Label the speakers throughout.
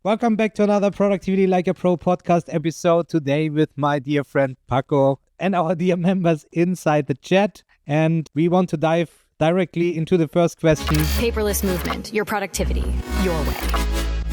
Speaker 1: Welcome back to another Productivity Like a Pro podcast episode today with my dear friend Paco and our dear members inside the chat. And we want to dive directly into the first question.
Speaker 2: Paperless movement, your productivity, your way.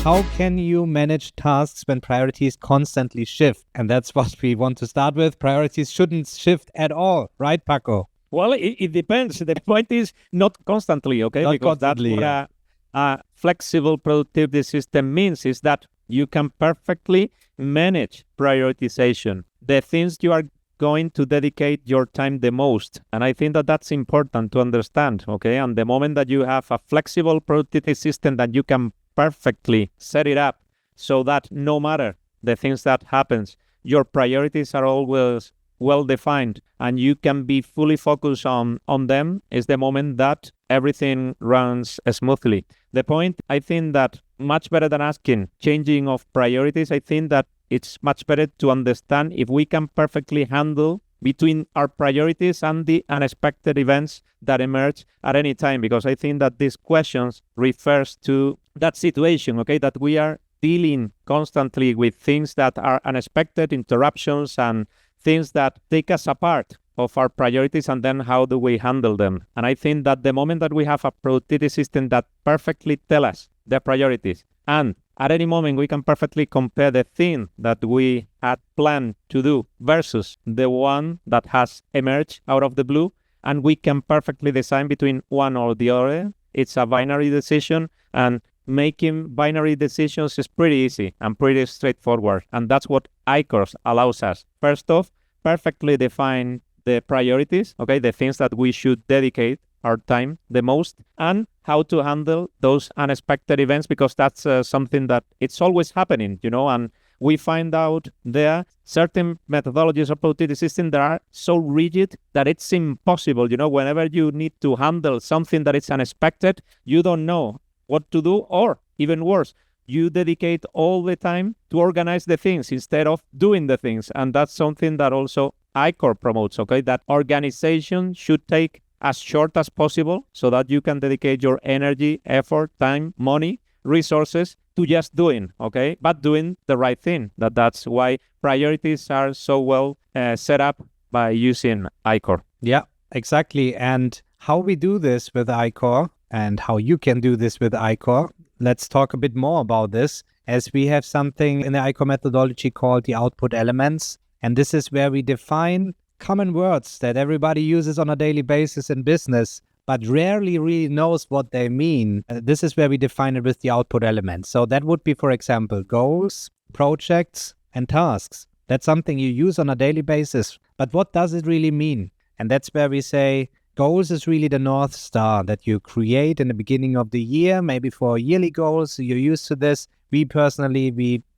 Speaker 1: How can you manage tasks when priorities constantly shift? And that's what we want to start with. Priorities shouldn't shift at all, right, Paco?
Speaker 3: Well, it depends. The point is not constantly, okay?
Speaker 1: Not
Speaker 3: because
Speaker 1: constantly,
Speaker 3: that's what a flexible productivity system means, is that you can perfectly manage prioritization, the things you are going to dedicate your time the most. And I think that that's important to understand, okay? And the moment that you have a flexible productivity system that you can perfectly set it up so that no matter the things that happens, your priorities are always well defined and you can be fully focused on them, is the moment that everything runs smoothly. The point, I think that much better than asking changing of priorities, I think that it's much better to understand if we can perfectly handle between our priorities and the unexpected events that emerge at any time, because I think that these questions refers to that situation, okay, that we are dealing constantly with things that are unexpected, interruptions and things that take us apart of our priorities, and then how do we handle them. And I think that the moment that we have a productivity system that perfectly tell us the priorities, and at any moment we can perfectly compare the thing that we had planned to do versus the one that has emerged out of the blue, and we can perfectly decide between one or the other. It's a binary decision, and making binary decisions is pretty easy and pretty straightforward. And that's what ICOR allows us. First off, perfectly define the priorities, okay, the things that we should dedicate our time the most, and how to handle those unexpected events, because that's something that it's always happening, and we find out there certain methodologies of productivity system that are so rigid that it's impossible, whenever you need to handle something that is unexpected, you don't know what to do, or even worse, you dedicate all the time to organize the things instead of doing the things. And that's something that also ICOR promotes, okay, that organization should take as short as possible so that you can dedicate your energy, effort, time, money, resources to just doing, okay, but doing the right thing. That's why priorities are so well set up by using ICOR.
Speaker 1: Yeah, exactly. And how we do this with ICOR and how you can do this with ICOR, let's talk a bit more about this, as we have something in the ICOR methodology called the output elements. And this is where we define common words that everybody uses on a daily basis in business, but rarely really knows what they mean. This is where we define it with the output elements. So that would be, for example, goals, projects, and tasks. That's something you use on a daily basis. But what does it really mean? And that's where we say goals is really the North Star that you create in the beginning of the year, maybe for yearly goals. You're used to this. We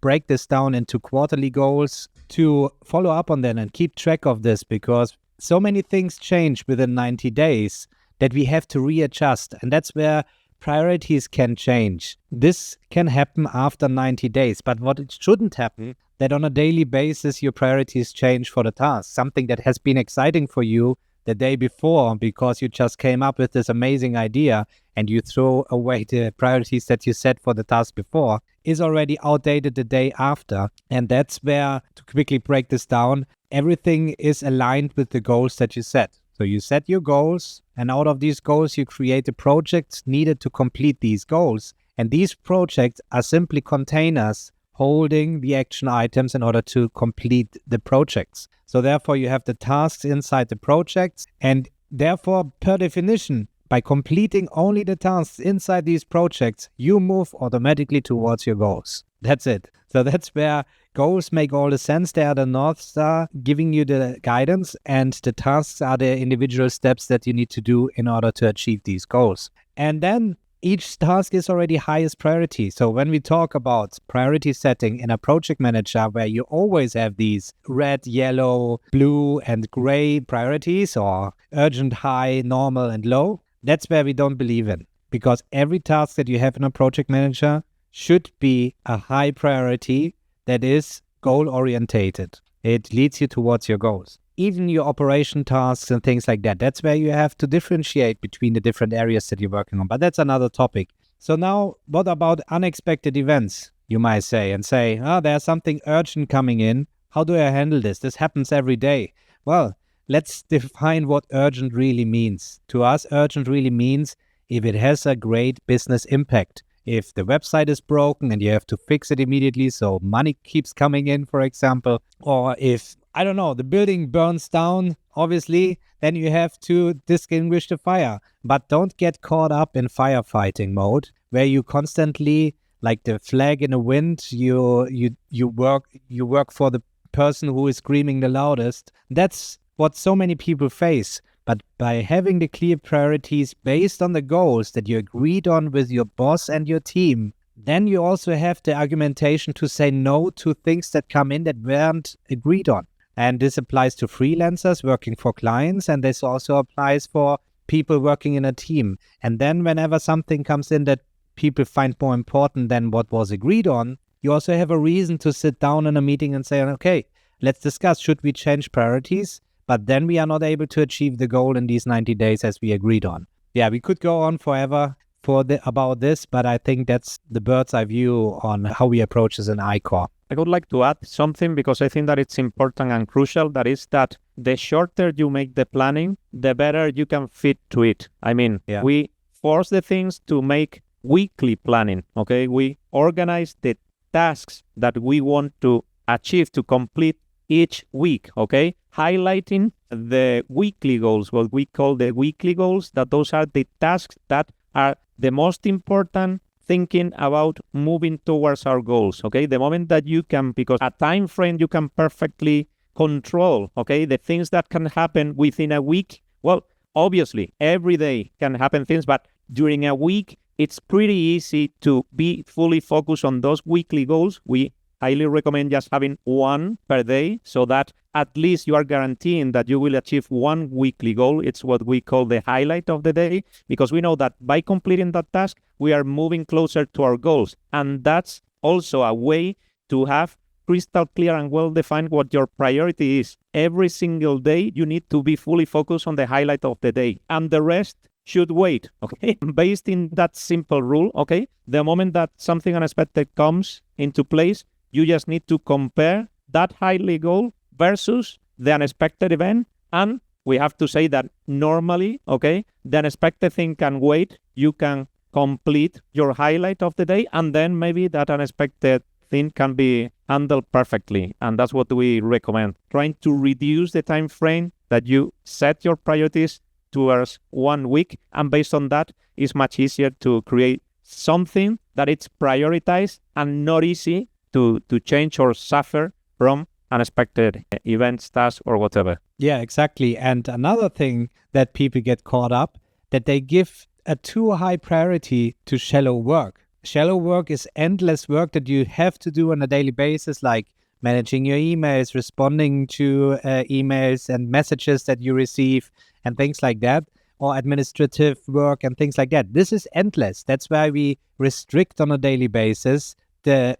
Speaker 1: break this down into quarterly goals to follow up on that and keep track of this, because so many things change within 90 days that we have to readjust. And that's where priorities can change. This can happen after 90 days. But what it shouldn't happen, that on a daily basis, your priorities change for the task. Something that has been exciting for you the day before because you just came up with this amazing idea and you throw away the priorities that you set for the task before is already outdated the day after. And that's where, to quickly break this down, everything is aligned with the goals that you set. So you set your goals, and out of these goals, you create the projects needed to complete these goals. And these projects are simply containers holding the action items in order to complete the projects. So therefore, you have the tasks inside the projects, and therefore, per definition, by completing only the tasks inside these projects, you move automatically towards your goals. That's it. So that's where goals make all the sense. They are the North Star giving you the guidance, and the tasks are the individual steps that you need to do in order to achieve these goals. And then each task is already highest priority. So when we talk about priority setting in a project manager, where you always have these red, yellow, blue, and gray priorities, or urgent, high, normal, and low, that's where we don't believe in. Because every task that you have in a project manager should be a high priority that is goal-orientated. It leads you towards your goals. Even your operation tasks and things like that, that's where you have to differentiate between the different areas that you're working on. But that's another topic. So now, what about unexpected events? you might say, and say, oh, there's something urgent coming in. How do I handle this? This happens every day. Well, let's define what urgent really means. To us, urgent really means if it has a great business impact. If the website is broken and you have to fix it immediately so money keeps coming in, for example, or if, I don't know, the building burns down, obviously, then you have to distinguish the fire. But don't get caught up in firefighting mode where you constantly, like the flag in the wind, you work for the person who is screaming the loudest. That's what so many people face. But by having the clear priorities based on the goals that you agreed on with your boss and your team, then you also have the argumentation to say no to things that come in that weren't agreed on. And this applies to freelancers working for clients, and this also applies for people working in a team. And then whenever something comes in that people find more important than what was agreed on, you also have a reason to sit down in a meeting and say, okay, let's discuss, should we change priorities? But then we are not able to achieve the goal in these 90 days as we agreed on. Yeah, we could go on forever about this, but I think that's the bird's eye view on how we approach this in ICOR.
Speaker 3: I would like to add something because I think that it's important and crucial. That is that the shorter you make the planning, the better you can fit to it. I mean, we force the things to make weekly planning, okay? We organize the tasks that we want to achieve, to complete each week, okay? Highlighting the weekly goals, what we call the weekly goals, that those are the tasks that are the most important, thinking about moving towards our goals, okay? The moment that you can, because a time frame you can perfectly control, okay? The things that can happen within a week, well, obviously, every day can happen things, but during a week, it's pretty easy to be fully focused on those weekly goals. We highly recommend just having one per day so that at least you are guaranteeing that you will achieve one weekly goal. It's what we call the highlight of the day, because we know that by completing that task, we are moving closer to our goals. And that's also a way to have crystal clear and well-defined what your priority is. Every single day, you need to be fully focused on the highlight of the day. And the rest should wait, okay? Based in that simple rule, okay? The moment that something unexpected comes into place, you just need to compare that highly goal versus the unexpected event. And we have to say that normally, okay, the unexpected thing can wait. You can complete your highlight of the day, and then maybe that unexpected thing can be handled perfectly. And that's what we recommend. Trying to reduce the time frame that you set your priorities towards 1 week. And based on that, it's much easier to create something that it's prioritized and not easy to change or suffer from unexpected events, tasks, or whatever.
Speaker 1: Yeah, exactly. And another thing that people get caught up, that they give a too high priority to shallow work. Shallow work is endless work that you have to do on a daily basis, like managing your emails, responding to emails and messages that you receive and things like that, or administrative work and things like that. This is endless. That's why we restrict on a daily basis the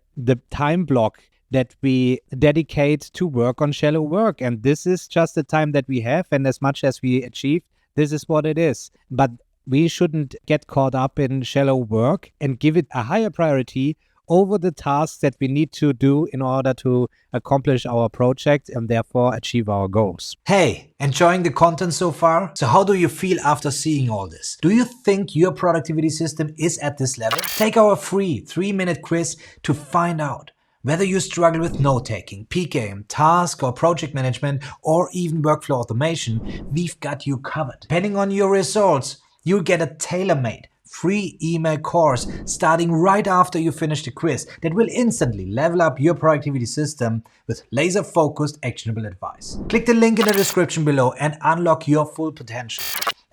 Speaker 1: time block that we dedicate to work on shallow work. And this is just the time that we have. And as much as we achieve, this is what it is. But we shouldn't get caught up in shallow work and give it a higher priority over the tasks that we need to do in order to accomplish our project and therefore achieve our goals.
Speaker 4: Hey, enjoying the content so far? So how do you feel after seeing all this? Do you think your productivity system is at this level? Take our free 3-minute quiz to find out. Whether you struggle with note-taking, PKM, task or project management, or even workflow automation, we've got you covered. Depending on your results, you'll get a tailor-made free email course starting right after you finish the quiz that will instantly level up your productivity system with laser-focused, actionable advice. Click the link in the description below and unlock your full potential.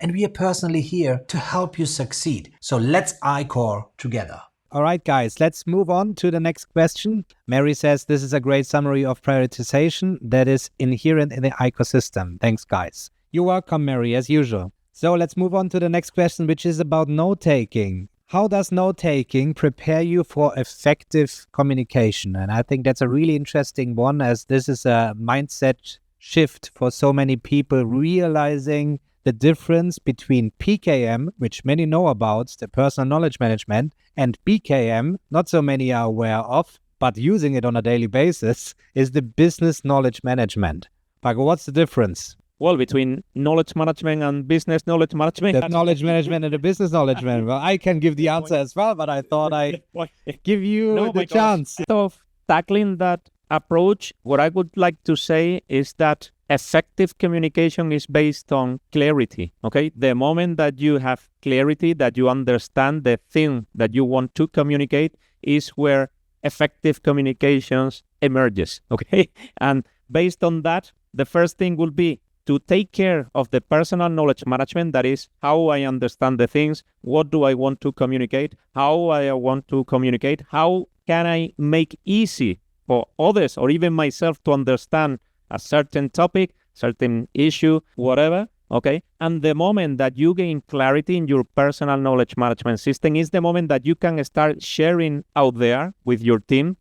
Speaker 4: And we are personally here to help you succeed. So let's ICOR together.
Speaker 1: All right, guys, let's move on to the next question. Mary says, this is a great summary of prioritization that is inherent in the ICOR system. Thanks, guys. You're welcome, Mary, as usual. So let's move on to the next question, which is about note-taking. How does note-taking prepare you for effective communication? And I think that's a really interesting one, as this is a mindset shift for so many people, realizing the difference between PKM, which many know about, the personal knowledge management, and BKM, not so many are aware of, but using it on a daily basis, is the business knowledge management. Paco, what's the difference?
Speaker 3: Well, between knowledge management and business knowledge management.
Speaker 1: The knowledge management and the business knowledge management. Well, I can give the answer as well, but I thought I'd give you the chance.
Speaker 3: Of tackling that approach, what I would like to say is that effective communication is based on clarity, okay? The moment that you have clarity, that you understand the thing that you want to communicate, is where effective communications emerges, okay? And based on that, the first thing will be to take care of the personal knowledge management, that is how I understand the things, what do I want to communicate, how I want to communicate, how can I make easy for others or even myself to understand a certain topic, certain issue, whatever, okay? And the moment that you gain clarity in your personal knowledge management system is the moment that you can start sharing out there with your team.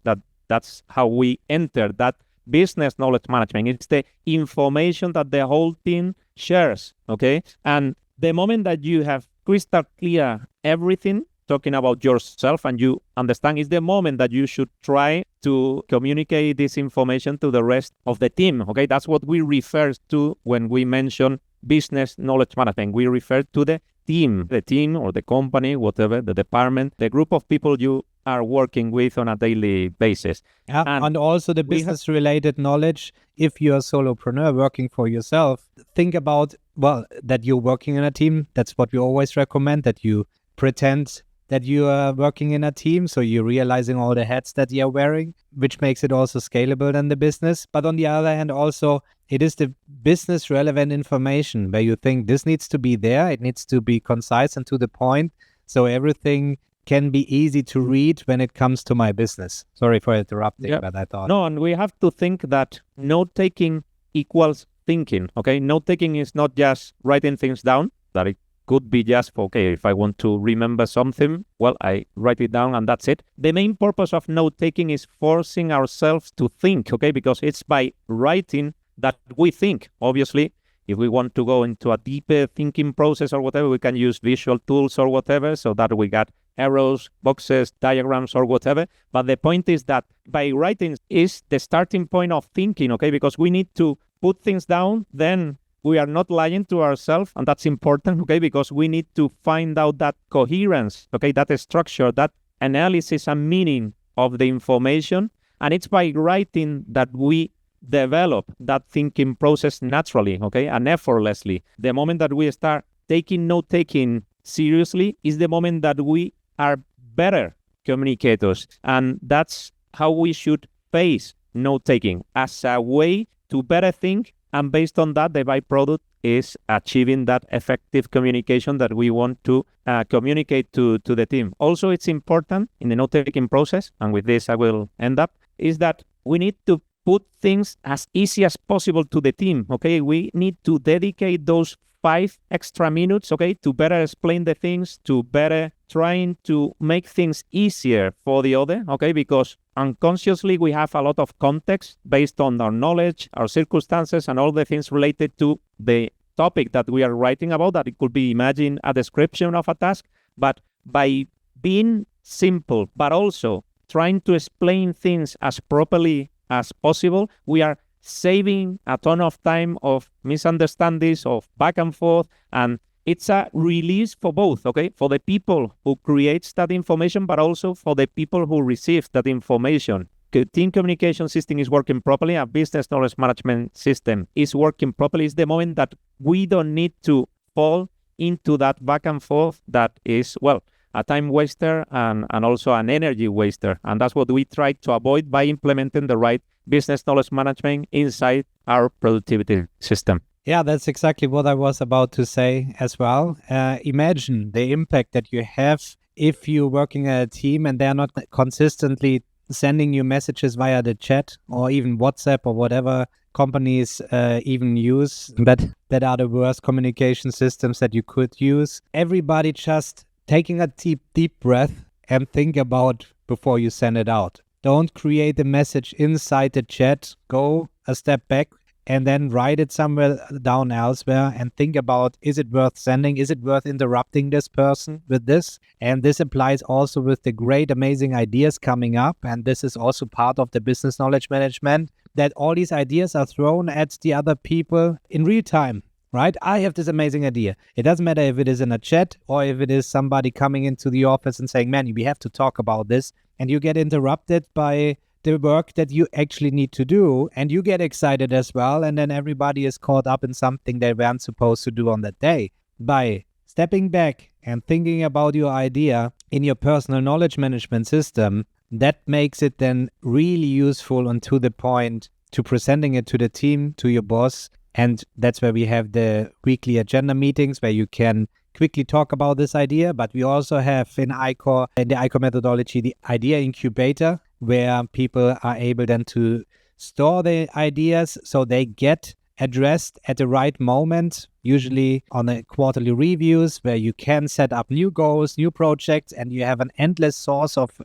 Speaker 3: That's how we enter that business knowledge management. It's the information that the whole team shares, okay? And the moment that you have crystal clear everything, talking about yourself, and you understand, is the moment that you should try to communicate this information to the rest of the team, okay? That's what we refer to when we mention business knowledge management. We refer to the team or the company, whatever, the department, the group of people you are working with on a daily basis.
Speaker 1: Yeah, and also the business-related knowledge. If you're a solopreneur working for yourself, think about, well, that you're working in a team. That's what we always recommend, that you pretend that you are working in a team, so you're realizing all the hats that you're wearing, which makes it also scalable in the business. But on the other hand, also, it is the business relevant information where you think this needs to be there, it needs to be concise and to the point, so everything can be easy to read when it comes to my business. Sorry for interrupting, but I thought...
Speaker 3: No, and we have to think that note-taking equals thinking, okay? Note-taking is not just writing things down, that it could be just for, okay, if I want to remember something, well, I write it down and that's it. The main purpose of note-taking is forcing ourselves to think, okay? Because it's by writing that we think. Obviously, if we want to go into a deeper thinking process or whatever, we can use visual tools or whatever, so that we got arrows, boxes, diagrams, or whatever. But the point is that by writing is the starting point of thinking, okay? Because we need to put things down, then we are not lying to ourselves, and that's important, okay? Because we need to find out that coherence, okay? That structure, that analysis and meaning of the information. And it's by writing that we develop that thinking process naturally, okay? And effortlessly. The moment that we start taking note-taking seriously is the moment that we are better communicators. And that's how we should face note-taking, as a way to better think. And based on that, the byproduct is achieving that effective communication that we want to communicate to the team. Also, it's important in the note-taking process, and with this I will end up, is that we need to put things as easy as possible to the team, okay? We need to dedicate those 5 extra minutes, okay, to better explain the things, to better trying to make things easier for the other, okay? Because unconsciously we have a lot of context based on our knowledge, our circumstances, and all the things related to the topic that we are writing about, that it could be, imagine, a description of a task. But by being simple, but also trying to explain things as properly as possible, we are saving a ton of time of misunderstandings, of back and forth, and it's a release for both, okay? For the people who creates that information, but also for the people who receive that information. Team communication system is working properly, a business knowledge management system is working properly. It's the moment that we don't need to fall into that back and forth that is, well, a time waster and also an energy waster. And that's what we try to avoid by implementing the right business knowledge management inside our productivity system.
Speaker 1: Yeah, that's exactly what I was about to say as well. Imagine the impact that you have if you're working at a team and they're not consistently sending you messages via the chat or even WhatsApp or whatever companies even use that are the worst communication systems that you could use. Everybody just taking a deep breath and think about before you send it out. Don't create a message inside the chat. Go a step back and then write it somewhere down elsewhere and think about, is it worth sending? Is it worth interrupting this person with this? And this applies also with the great, amazing ideas coming up. And this is also part of the business knowledge management, that all these ideas are thrown at the other people in real time. Right? I have this amazing idea. It doesn't matter if it is in a chat or if it is somebody coming into the office and saying, man, we have to talk about this. And you get interrupted by the work that you actually need to do. And you get excited as well. And then everybody is caught up in something they weren't supposed to do on that day. By stepping back and thinking about your idea in your personal knowledge management system, that makes it then really useful and to the point to presenting it to the team, to your boss. And that's where we have the weekly agenda meetings where you can quickly talk about this idea. But we also have in the ICOR methodology, the idea incubator, where people are able then to store their ideas so they get addressed at the right moment, usually on the quarterly reviews, where you can set up new goals, new projects, and you have an endless source of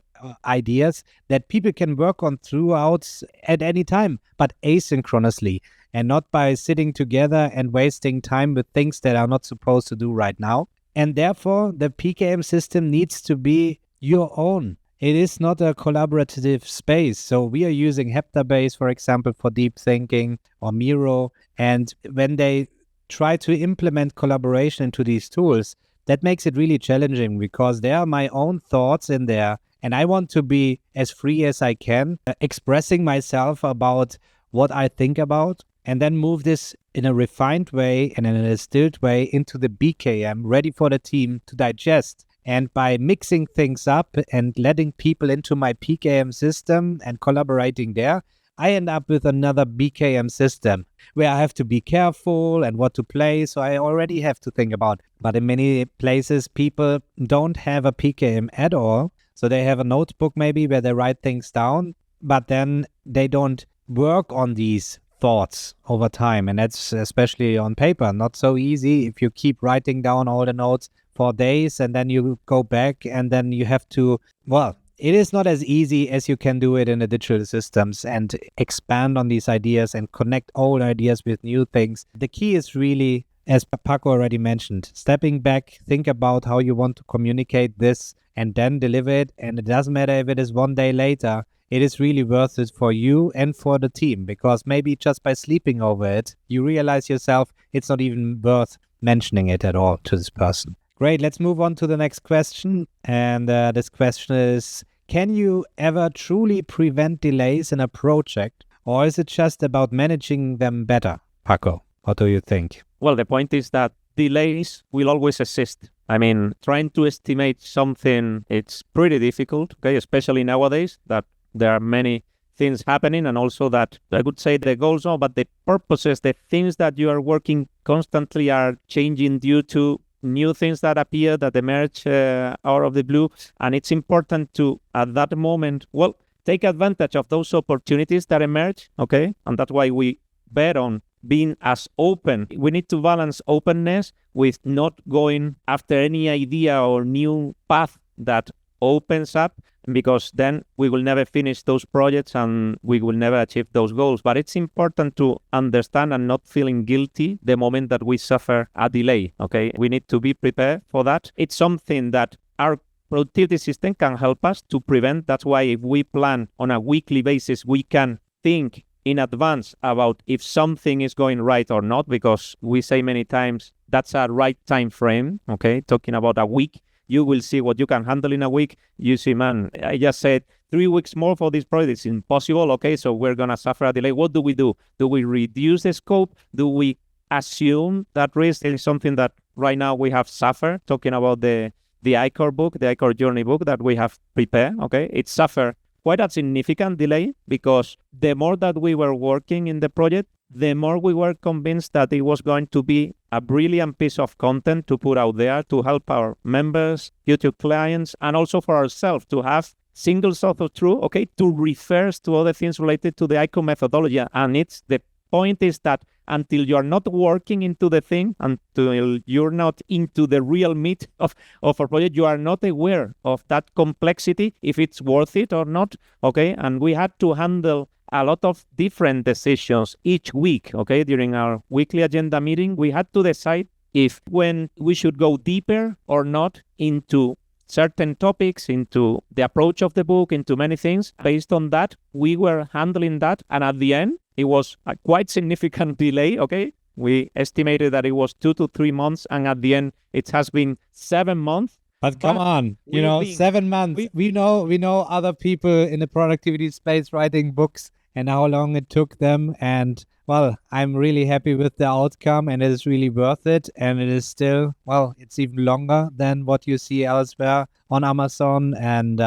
Speaker 1: ideas that people can work on throughout at any time, but asynchronously, and not by sitting together and wasting time with things that are not supposed to do right now. And therefore, the PKM system needs to be your own. It is not a collaborative space. So we are using Heptabase, for example, for deep thinking, or Miro. And when they try to implement collaboration into these tools, that makes it really challenging because there are my own thoughts in there. And I want to be as free as I can, expressing myself about what I think about, and then move this in a refined way and in a distilled way into the BKM, ready for the team to digest. And by mixing things up and letting people into my PKM system and collaborating there, I end up with another BKM system where I have to be careful and what to play. So I already have to think about. But in many places, people don't have a PKM at all. So they have a notebook maybe where they write things down, but then they don't work on these thoughts over time. And that's especially on paper, not so easy if you keep writing down all the notes for days and then you go back and then you have to, well, it is not as easy as you can do it in the digital systems and expand on these ideas and connect old ideas with new things. The key is really, as Paco already mentioned, stepping back, think about how you want to communicate this and then deliver it. And it doesn't matter if it is one day later. It is really worth it for you and for the team, because maybe just by sleeping over it, you realize yourself it's not even worth mentioning it at all to this person. Great, let's move on to the next question. And this question is, can you ever truly prevent delays in a project, or is it just about managing them better? Paco, what do you think?
Speaker 3: Well, the point is that delays will always exist. I mean, trying to estimate something, it's pretty difficult, okay, especially nowadays that there are many things happening, and also that I would say the goals are, but the purposes, the things that you are working constantly are changing due to new things that appear, that emerge out of the blue. And it's important to, at that moment, well, take advantage of those opportunities that emerge, okay? And that's why we bet on being as open. We need to balance openness with not going after any idea or new path that opens up, because then we will never finish those projects and we will never achieve those goals. But it's important to understand and not feeling guilty the moment that we suffer a delay, okay? We need to be prepared for that. It's something that our productivity system can help us to prevent. That's why if we plan on a weekly basis, we can think in advance about if something is going right or not, because we say many times that's a right time frame, okay? Talking about a week, you will see what you can handle in a week. You see, man, I just said 3 weeks more for this project. It's impossible. Okay, so we're going to suffer a delay. What do we do? Do we reduce the scope? Do we assume that risk is something that right now we have suffered? Talking about the ICOR book, the ICOR journey book that we have prepared. Okay, it suffered quite a significant delay because the more that we were working in the project, the more we were convinced that it was going to be a brilliant piece of content to put out there to help our members, future clients, and also for ourselves to have single source of truth, okay, to refer to other things related to the ICOR methodology. And it's the point is that until you're not working into the thing, until you're not into the real meat of a project, you are not aware of that complexity, if it's worth it or not, okay? And we had to handle a lot of different decisions each week, okay? During our weekly agenda meeting, we had to decide if when we should go deeper or not into certain topics, into the approach of the book, into many things. Based on that, we were handling that. And at the end, it was a quite significant delay, okay? We estimated that it was 2 to 3 months. And at the end, it has been 7 months.
Speaker 1: But come on, 7 months. We know other people in the productivity space writing books and how long it took them. And well, I'm really happy with the outcome, and it is really worth it. And it is still, well, it's even longer than what you see elsewhere on Amazon. And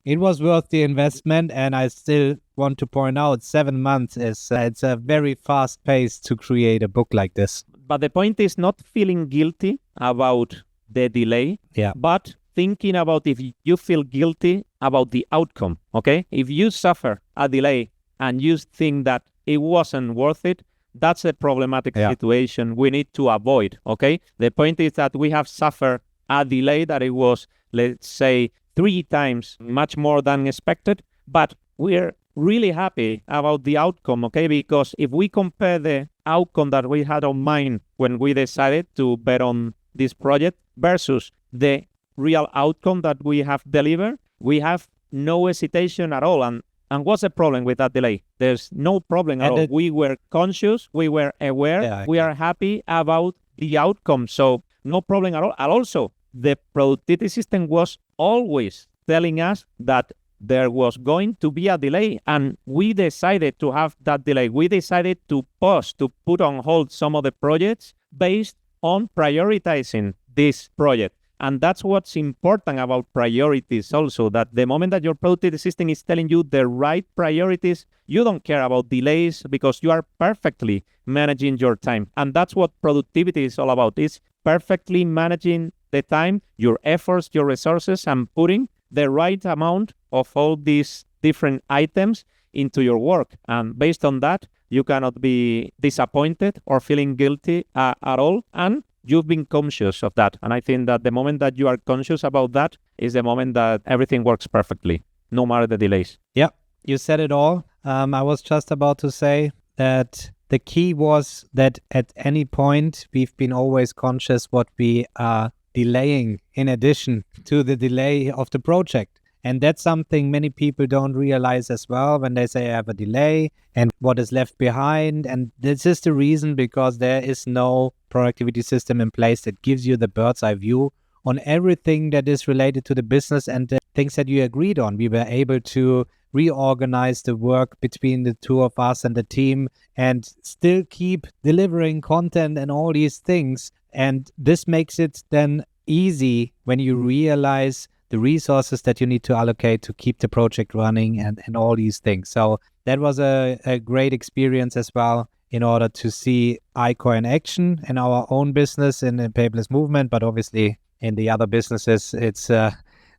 Speaker 1: it was worth the investment. And I still want to point out 7 months is it's a very fast pace to create a book like this.
Speaker 3: But the point is not feeling guilty about the delay, but thinking about if you feel guilty about the outcome, okay? If you suffer a delay and you think that it wasn't worth it, that's a problematic situation we need to avoid, okay? The point is that we have suffered a delay that it was, let's say, 3 times much more than expected, but we're really happy about the outcome, okay? Because if we compare the outcome that we had on mind when we decided to bet on this project versus the real outcome that we have delivered, we have no hesitation at all. And what's the problem with that delay? There's no problem at all. We were conscious, we were aware, we are happy about the outcome. So no problem at all. And also, the productivity system was always telling us that there was going to be a delay, and we decided to have that delay. We decided to pause, to put on hold some of the projects based on prioritizing this project. And that's what's important about priorities also, that the moment that your productivity system is telling you the right priorities, you don't care about delays because you are perfectly managing your time. And that's what productivity is all about, is perfectly managing the time, your efforts, your resources, and putting the right amount of all these different items into your work. And based on that, you cannot be disappointed or feeling guilty at all. And you've been conscious of that. And I think that the moment that you are conscious about that is the moment that everything works perfectly, no matter the delays.
Speaker 1: Yeah, you said it all. I was just about to say that the key was that at any point, we've been always conscious what we are delaying in addition to the delay of the project. And that's something many people don't realize as well when they say I have a delay and what is left behind. And this is the reason, because there is no productivity system in place that gives you the bird's eye view on everything that is related to the business and the things that you agreed on. We were able to reorganize the work between the two of us and the team and still keep delivering content and all these things. And this makes it then easy when you realize the resources that you need to allocate to keep the project running and all these things. So that was a great experience as well, in order to see ICOR in action in our own business in the paperless movement, but obviously in the other businesses, it's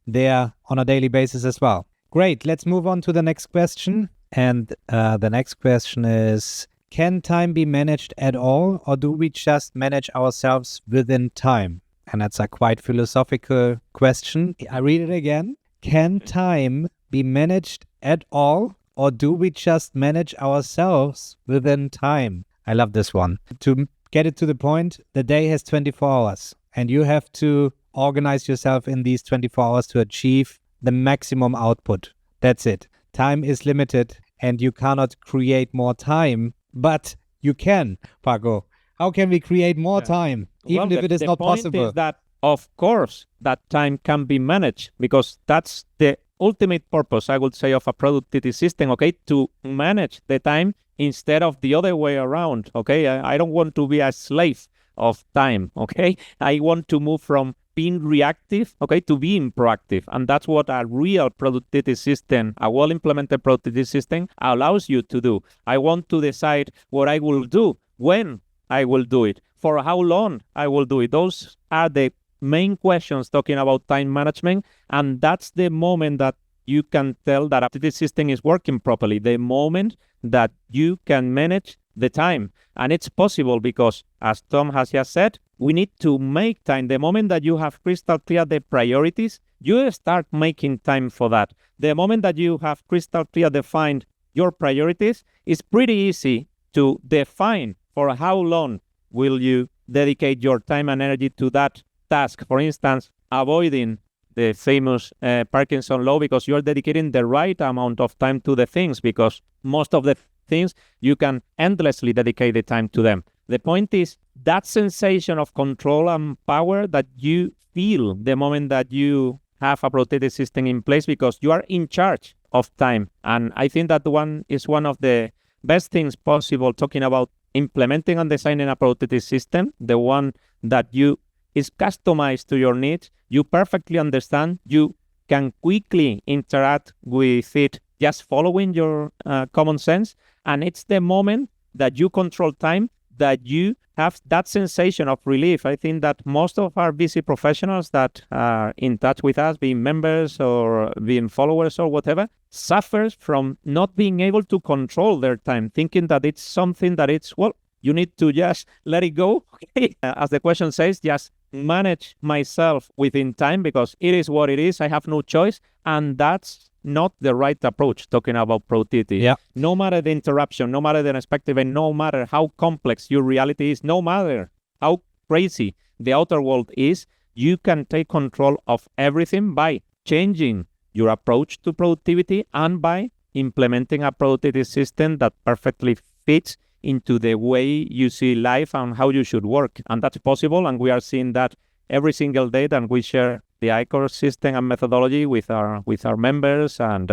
Speaker 1: there on a daily basis as well. Great, let's move on to the next question. And the next question is, can time be managed at all, or do we just manage ourselves within time? And that's a quite philosophical question. I read it again. Can time be managed at all, or do we just manage ourselves within time? I love this one. To get it to the point, the day has 24 hours, and you have to organize yourself in these 24 hours to achieve the maximum output. That's it. Time is limited, and you cannot create more time, but you can, Paco. How can we create more time, even if it is not possible?
Speaker 3: The point is that, of course, that time can be managed, because that's the ultimate purpose, I would say, of a productivity system, okay? To manage the time instead of the other way around, okay? I don't want to be a slave of time, okay? I want to move from being reactive, okay, to being proactive. And that's what a real productivity system, a well-implemented productivity system, allows you to do. I want to decide what I will do, when I will do it, for how long I will do it. Those are the main questions talking about time management. And that's the moment that you can tell that the system is working properly, the moment that you can manage the time. And it's possible because, as Tom has just said, we need to make time. The moment that you have crystal clear the priorities, you start making time for that. The moment that you have crystal clear defined your priorities, it's pretty easy to define for how long will you dedicate your time and energy to that task. For instance, avoiding the famous Parkinson law, because you're dedicating the right amount of time to the things, because most of the things you can endlessly dedicate the time to them. The point is that sensation of control and power that you feel the moment that you have a productivity system in place, because you are in charge of time. And I think that one is one of the best things possible, talking about implementing and designing a productivity system, the one that you is customized to your needs, you perfectly understand, you can quickly interact with it just following your common sense. And it's the moment that you control time that you have that sensation of relief. I think that most of our busy professionals that are in touch with us, being members or being followers or whatever, suffers from not being able to control their time, thinking that it's something that it's, well, you need to just let it go. Okay. As the question says, just manage myself within time because it is what it is. I have no choice. And that's not the right approach talking about productivity.
Speaker 1: Yeah.
Speaker 3: No matter the interruption, no matter the unexpected, and no matter how complex your reality is, no matter how crazy the outer world is, you can take control of everything by changing your approach to productivity and by implementing a productivity system that perfectly fits into the way you see life and how you should work. And that's possible. And we are seeing that every single day that we share the ICOR system and methodology with our members, and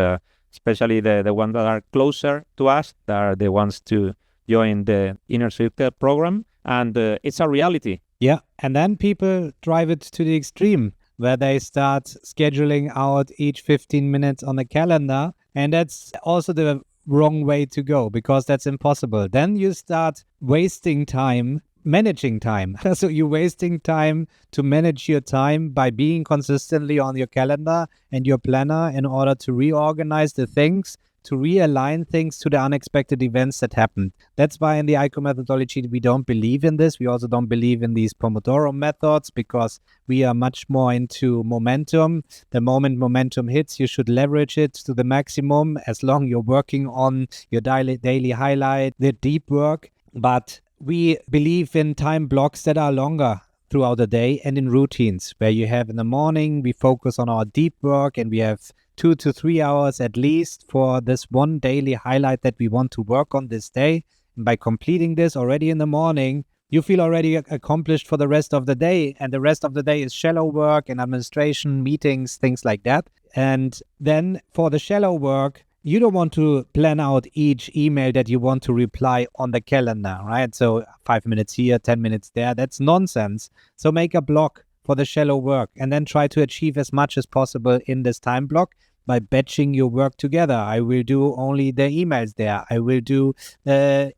Speaker 3: especially the ones that are closer to us, that are the ones to join the Inner Circle program. And it's a reality.
Speaker 1: Yeah. And then people drive it to the extreme where they start scheduling out each 15 minutes on the calendar. And that's also the wrong way to go, because that's impossible. Then you start wasting time managing time. So you're wasting time to manage your time by being consistently on your calendar and your planner in order to reorganize the things, to realign things to the unexpected events that happen. That's why in the ICOR methodology, we don't believe in this. We also don't believe in these Pomodoro methods because we are much more into momentum. The moment momentum hits, you should leverage it to the maximum as long you're working on your daily highlight, the deep work. But we believe in time blocks that are longer throughout the day and in routines where you have in the morning, we focus on our deep work and we have 2 to 3 hours at least for this one daily highlight that we want to work on this day. And by completing this already in the morning, you feel already accomplished for the rest of the day. And the rest of the day is shallow work and administration, meetings, things like that. And then for the shallow work, you don't want to plan out each email that you want to reply on the calendar, right? So 5 minutes here, 10 minutes there. That's nonsense. So make a block for the shallow work and then try to achieve as much as possible in this time block by batching your work together. I will do only the emails there. I will do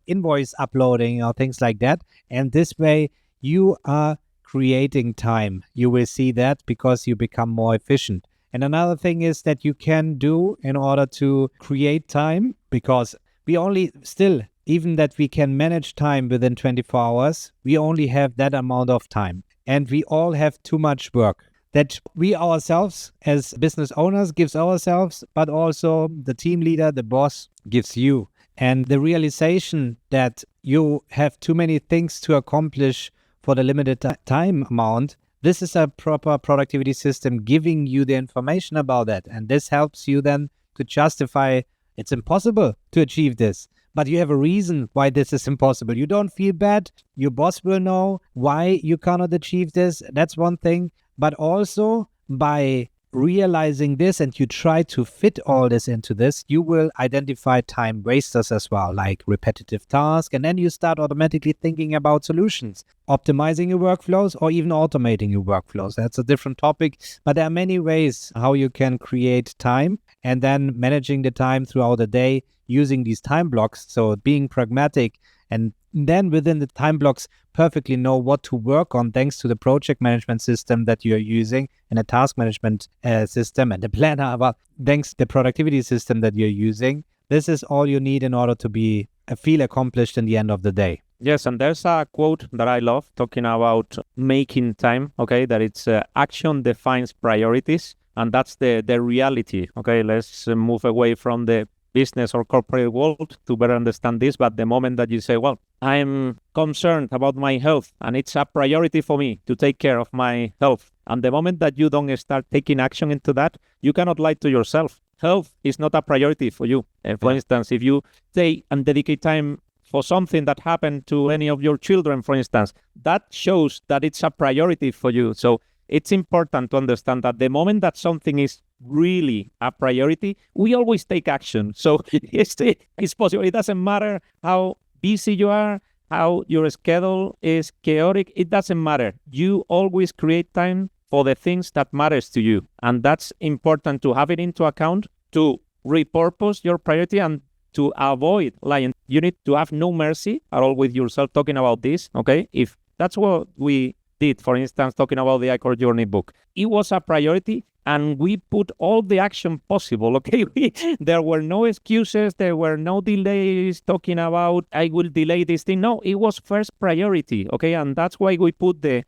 Speaker 1: invoice uploading or things like that. And this way you are creating time. You will see that because you become more efficient. And another thing is that you can do in order to create time, because we only still, even that we can manage time within 24 hours, we only have that amount of time. And we all have too much work that we ourselves as business owners gives ourselves, but also the team leader, the boss gives you. And the realization that you have too many things to accomplish for the limited time amount, this is a proper productivity system giving you the information about that. And this helps you then to justify it's impossible to achieve this. But you have a reason why this is impossible. You don't feel bad. Your boss will know why you cannot achieve this. That's one thing. But also by realizing this and you try to fit all this into this, you will identify time wasters as well, like repetitive tasks. And then you start automatically thinking about solutions, optimizing your workflows or even automating your workflows. That's a different topic, but there are many ways how you can create time and then managing the time throughout the day using these time blocks. So being pragmatic and then within the time blocks perfectly know what to work on thanks to the project management system that you're using and a task management system and the planner, but thanks to the productivity system that you're using. This is all you need in order to feel accomplished in the end of the day.
Speaker 3: Yes, and there's a quote that I love talking about making time, okay, that it's action defines priorities, and that's the reality, okay? Let's move away from the business or corporate world to better understand this. But the moment that you say, well, I'm concerned about my health and it's a priority for me to take care of my health. And the moment that you don't start taking action into that, you cannot lie to yourself. Health is not a priority for you. For instance, if you take and dedicate time for something that happened to any of your children, for instance, that shows that it's a priority for you. So it's important to understand that the moment that something is really a priority, we always take action. So it's possible. It doesn't matter how busy you are, how your schedule is chaotic. It doesn't matter. You always create time for the things that matters to you. And that's important to have it into account, to repurpose your priority and to avoid lying. You need to have no mercy at all with yourself talking about this, okay? If that's what we did, for instance, talking about the ICOR Journey book, it was a priority and we put all the action possible, okay? There were no excuses, there were no delays talking about, I will delay this thing. No, it was first priority, okay? And that's why we put the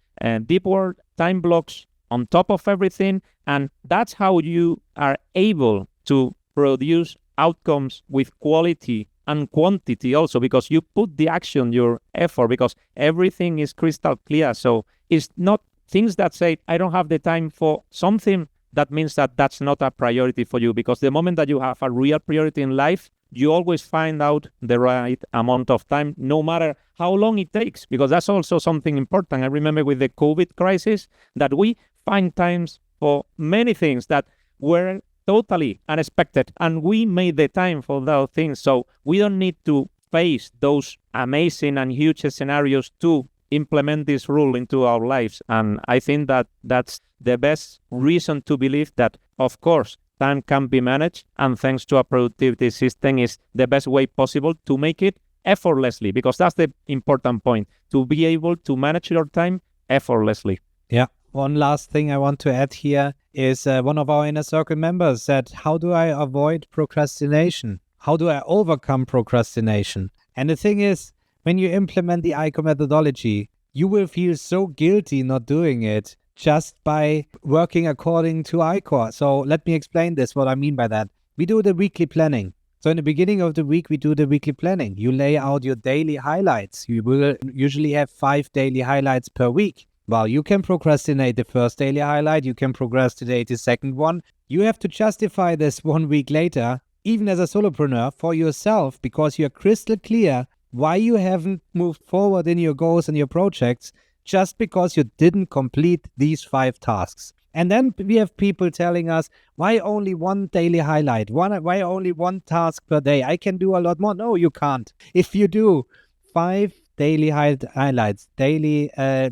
Speaker 3: deep work time blocks on top of everything. And that's how you are able to produce outcomes with quality and quantity also, because you put the action, your effort, because everything is crystal clear. So it's not things that say, I don't have the time for something. That means that that's not a priority for you, because the moment that you have a real priority in life, you always find out the right amount of time, no matter how long it takes, because that's also something important. I remember with the COVID crisis that we find times for many things that were totally unexpected, and we made the time for those things. So we don't need to face those amazing and huge scenarios to implement this rule into our lives. And I think that that's the best reason to believe that, of course, time can be managed, and thanks to a productivity system is the best way possible to make it effortlessly, because that's the important point, to be able to manage your time effortlessly.
Speaker 1: Yeah. One last thing I want to add here is one of our inner circle members said, how do I avoid procrastination? How do I overcome procrastination? And the thing is, when you implement the ICOR methodology, you will feel so guilty not doing it just by working according to ICOR. So let me explain this, what I mean by that. We do the weekly planning. So in the beginning of the week, we do the weekly planning. You lay out your daily highlights. You will usually have 5 daily highlights per week. Well, you can procrastinate the first daily highlight. You can procrastinate the second one. You have to justify this 1 week later, even as a solopreneur, for yourself, because you're crystal clear why you haven't moved forward in your goals and your projects, just because you didn't complete these 5 tasks. And then we have people telling us, why only 1 daily highlight? Why only 1 task per day? I can do a lot more. No, you can't. If you do 5 daily highlights, daily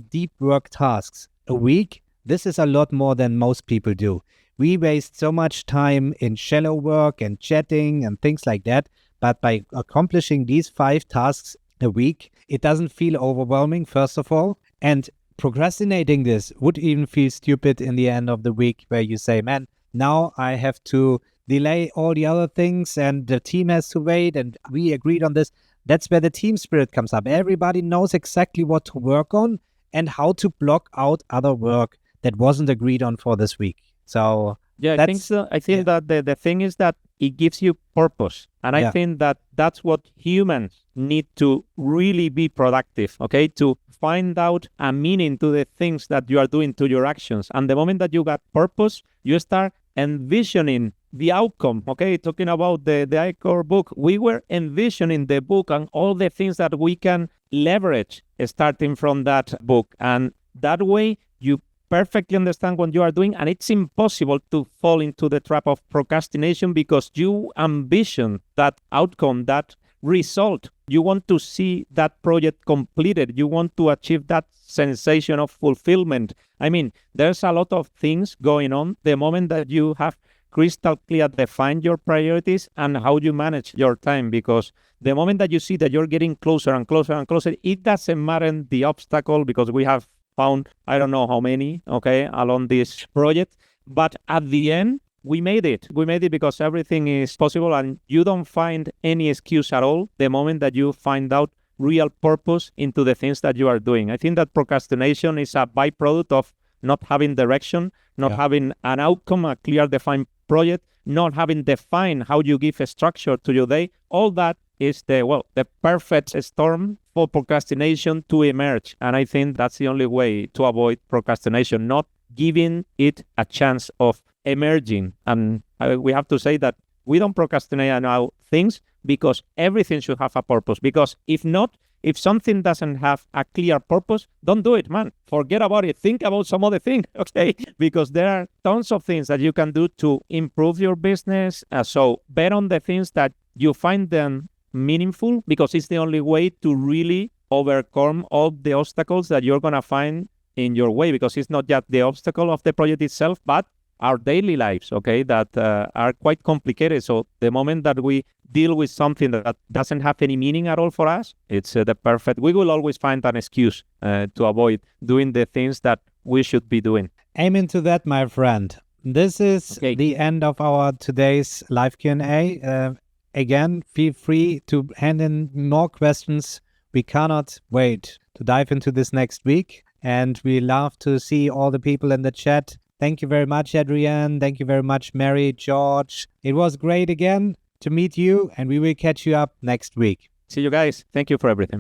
Speaker 1: deep work tasks a week, this is a lot more than most people do. We waste so much time in shallow work and chatting and things like that. But by accomplishing these 5 tasks a week, it doesn't feel overwhelming, first of all. And procrastinating this would even feel stupid in the end of the week, where you say, man, now I have to delay all the other things and the team has to wait and we agreed on this. That's where the team spirit comes up. Everybody knows exactly what to work on and how to block out other work that wasn't agreed on for this week. So
Speaker 3: yeah, I think so. I think that the thing is that it gives you purpose. And I think that that's what humans need to really be productive, okay? To find out a meaning to the things that you are doing, to your actions. And the moment that you got purpose, you start envisioning the outcome, okay? Talking about the ICOR book, we were envisioning the book and all the things that we can leverage starting from that book. And that way you perfectly understand what you are doing, and it's impossible to fall into the trap of procrastination because you ambition that outcome, that result. You want to see that project completed. You want to achieve that sensation of fulfillment. I mean, there's a lot of things going on. The moment that you have crystal clear define your priorities and how you manage your time, because the moment that you see that you're getting closer and closer and closer, it doesn't matter the obstacle, because we have found, I don't know how many, okay, along this project. But at the end, we made it. We made it because everything is possible and you don't find any excuse at all the moment that you find out real purpose into the things that you are doing. I think that procrastination is a byproduct of not having direction, not having an outcome, a clear defined project, not having defined how you give a structure to your day, all that is the perfect storm for procrastination to emerge. And I think that's the only way to avoid procrastination, not giving it a chance of emerging. And we have to say that we don't procrastinate now things because everything should have a purpose. Because if not, if something doesn't have a clear purpose, don't do it, man. Forget about it. Think about some other thing, okay? Because there are tons of things that you can do to improve your business. So bet on the things that you find them meaningful, because it's the only way to really overcome all the obstacles that you're going to find in your way, because it's not just the obstacle of the project itself, but our daily lives, okay, that are quite complicated. So the moment that we deal with something that doesn't have any meaning at all for us, it's the perfect, we will always find an excuse to avoid doing the things that we should be doing.
Speaker 1: Amen to that, my friend. This is the end of our today's live Q&A. Again, feel free to hand in more questions. We cannot wait to dive into this next week. And we love to see all the people in the chat. Thank you very much, Adrienne. Thank you very much, Mary, George. It was great again to meet you, and we will catch you up next week.
Speaker 3: See you guys. Thank you for everything.